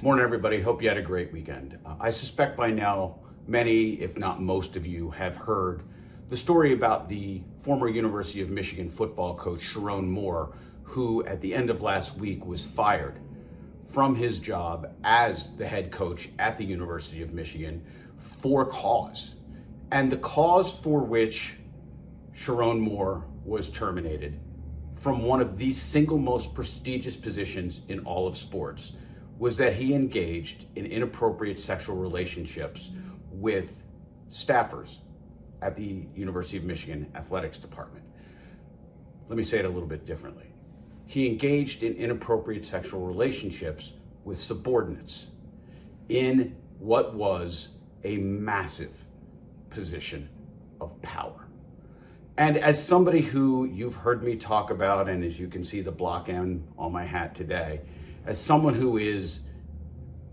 Morning, everybody. Hope you had a great weekend. I suspect by now, many, if not most of you, have heard the story about the former University of Michigan football coach, Sherrone Moore, who at the end of last week was fired from his job as the head coach at the University of Michigan for cause. And the cause for which Sherrone Moore was terminated from one of the single most prestigious positions in all of sports was that he engaged in inappropriate sexual relationships with staffers at the University of Michigan athletics department. Let me say it a little bit differently. He engaged in inappropriate sexual relationships with subordinates in what was a massive position of power. And as somebody who you've heard me talk about, and as you can see the block M on my hat today, as someone who is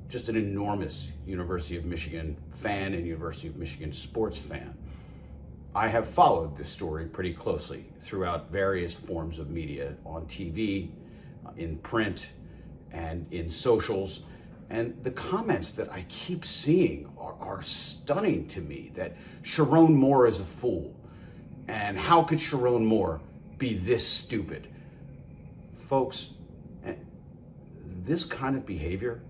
just an enormous University of Michigan fan and University of Michigan sports fan, I have followed this story pretty closely throughout various forms of media, on TV, in print, and in socials. And the comments that I keep seeing are stunning to me, that Sherrone Moore is a fool. And how could Sherrone Moore be this stupid? Folks, this kind of behavior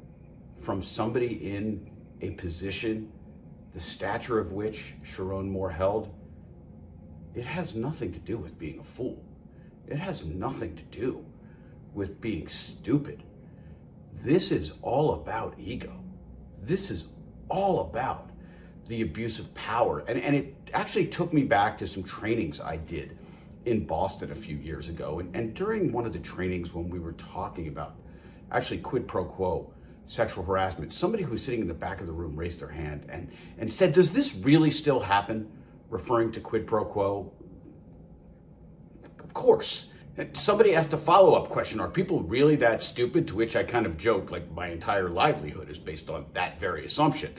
from somebody in a position, the stature of which Sherrone Moore held, it has nothing to do with being a fool. It has nothing to do with being stupid. This is all about ego. This is all about the abuse of power. And it actually took me back to some trainings I did in Boston a few years ago. And during one of the trainings when we were talking about actually quid pro quo sexual harassment, somebody who was sitting in the back of the room raised their hand and said, "Does this really still happen?" Referring to quid pro quo. Of course. Somebody asked a follow-up question, are people really that stupid? To which I kind of joked, like my entire livelihood is based on that very assumption.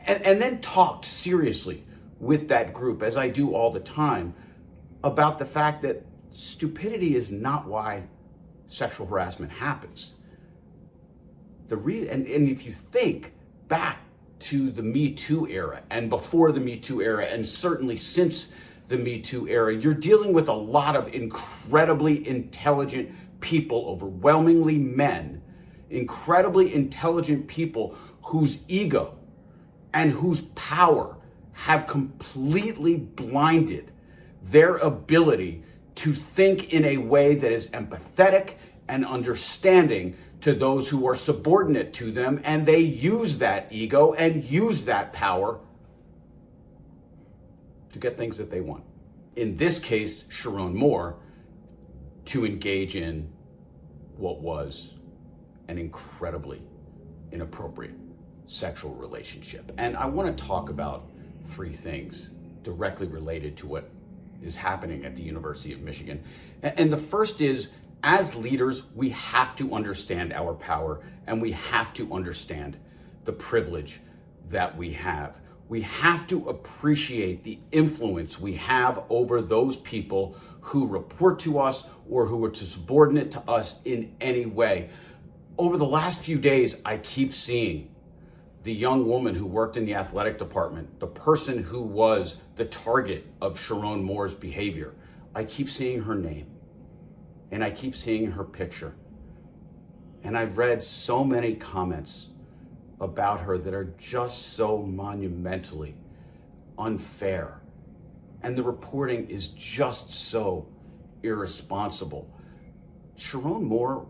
And then talked seriously with that group, as I do all the time, about the fact that stupidity is not why sexual harassment happens. And if you think back to the Me Too era and before the Me Too era, and certainly since the Me Too era, you're dealing with a lot of incredibly intelligent people, overwhelmingly men, incredibly intelligent people whose ego and whose power have completely blinded their ability to think in a way that is empathetic and understanding to those who are subordinate to them, and they use that ego and use that power to get things that they want. In this case, Sherrone Moore, to engage in what was an incredibly inappropriate sexual relationship. And I want to talk about three things directly related to what is happening at the University of Michigan. And the first is, as leaders, we have to understand our power and we have to understand the privilege that we have. We have to appreciate the influence we have over those people who report to us or who are subordinate to us in any way. Over the last few days, I keep seeing the young woman who worked in the athletic department, the person who was the target of Sherrone Moore's behavior. I keep seeing her name and I keep seeing her picture. And I've read so many comments about her that are just so monumentally unfair. And the reporting is just so irresponsible. Sherrone Moore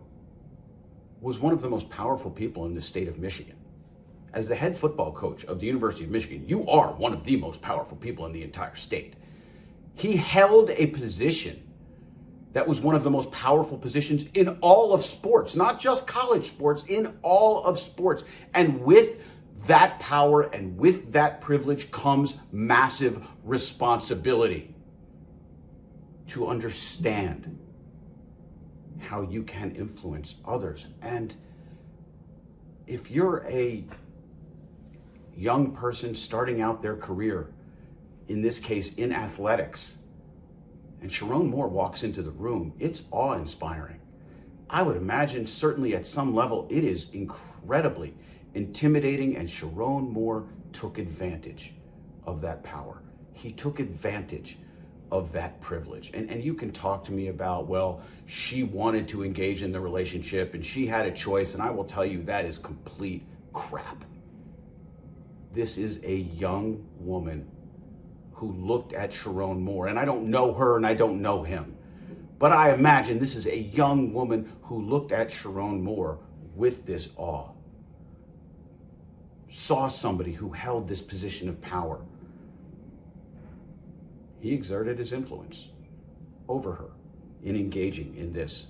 was one of the most powerful people in the state of Michigan. As the head football coach of the University of Michigan, you are one of the most powerful people in the entire state. He held a position that was one of the most powerful positions in all of sports, not just college sports, in all of sports. And with that power and with that privilege comes massive responsibility to understand how you can influence others. And if you're a young person starting out their career, in this case in athletics, and Sherrone Moore walks into the room, it's awe-inspiring. I would imagine certainly at some level it is incredibly intimidating, and Sherrone Moore took advantage of that power. He took advantage of that privilege. And you can talk to me about, well, she wanted to engage in the relationship and she had a choice, and I will tell you that is complete crap. This is a young woman who looked at Sherrone Moore, and I don't know her and I don't know him, but I imagine this is a young woman who looked at Sherrone Moore with this awe, saw somebody who held this position of power. He exerted his influence over her in engaging in this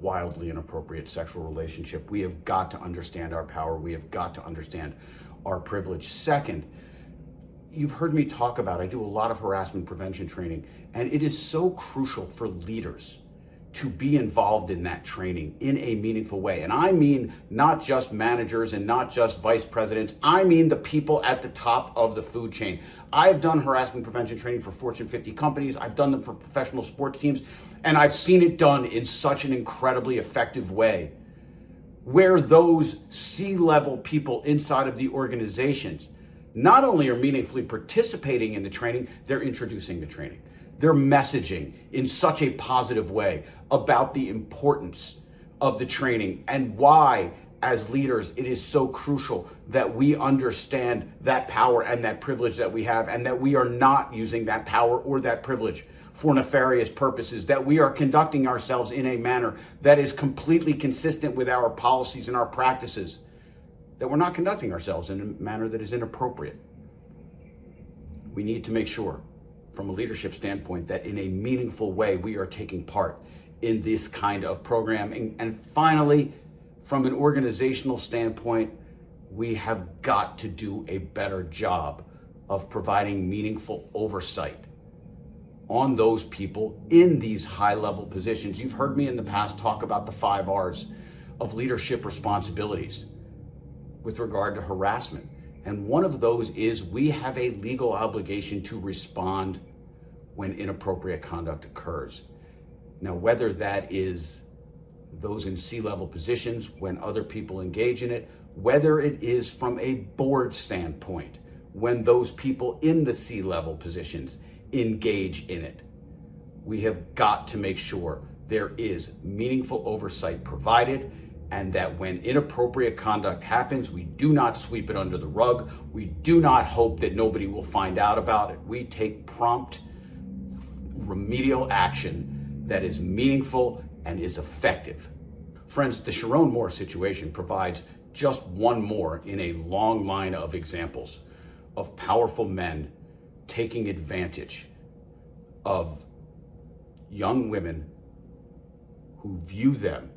wildly inappropriate sexual relationship. We have got to understand our power. We have got to understand our privilege. Second, you've heard me talk about, I do a lot of harassment prevention training, and it is so crucial for leaders to be involved in that training in a meaningful way. And I mean not just managers and not just vice presidents, I mean the people at the top of the food chain. I've done harassment prevention training for Fortune 50 companies, I've done them for professional sports teams, and I've seen it done in such an incredibly effective way, where those C-level people inside of the organizations not only are meaningfully participating in the training, they're introducing the training. They're messaging in such a positive way about the importance of the training and why, as leaders, it is so crucial that we understand that power and that privilege that we have, and that we are not using that power or that privilege for nefarious purposes, that we are conducting ourselves in a manner that is completely consistent with our policies and our practices, that we're not conducting ourselves in a manner that is inappropriate. We need to make sure, from a leadership standpoint, that in a meaningful way we are taking part in this kind of programming. And finally, from an organizational standpoint, we have got to do a better job of providing meaningful oversight on those people in these high-level positions. You've heard me in the past talk about the 5 R's of leadership responsibilities with regard to harassment. And one of those is we have a legal obligation to respond when inappropriate conduct occurs. Now, whether that is those in C-level positions when other people engage in it, whether it is from a board standpoint when those people in the C-level positions engage in it, we have got to make sure there is meaningful oversight provided, and that when inappropriate conduct happens, we do not sweep it under the rug. We do not hope that nobody will find out about it. We take prompt remedial action that is meaningful and is effective. Friends, the Sherrone Moore situation provides just one more in a long line of examples of powerful men taking advantage of young women who view them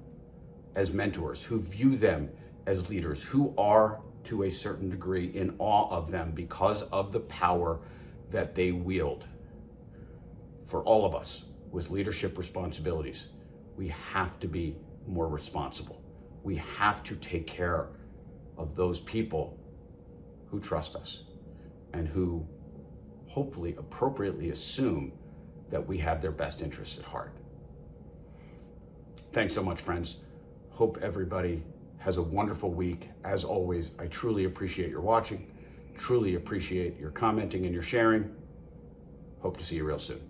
as mentors, who view them as leaders, who are to a certain degree in awe of them because of the power that they wield. For all of us with leadership responsibilities, we have to be more responsible. We have to take care of those people who trust us and who hopefully appropriately assume that we have their best interests at heart. Thanks so much, friends. Hope everybody has a wonderful week. As always, I truly appreciate your watching, truly appreciate your commenting and your sharing. Hope to see you real soon.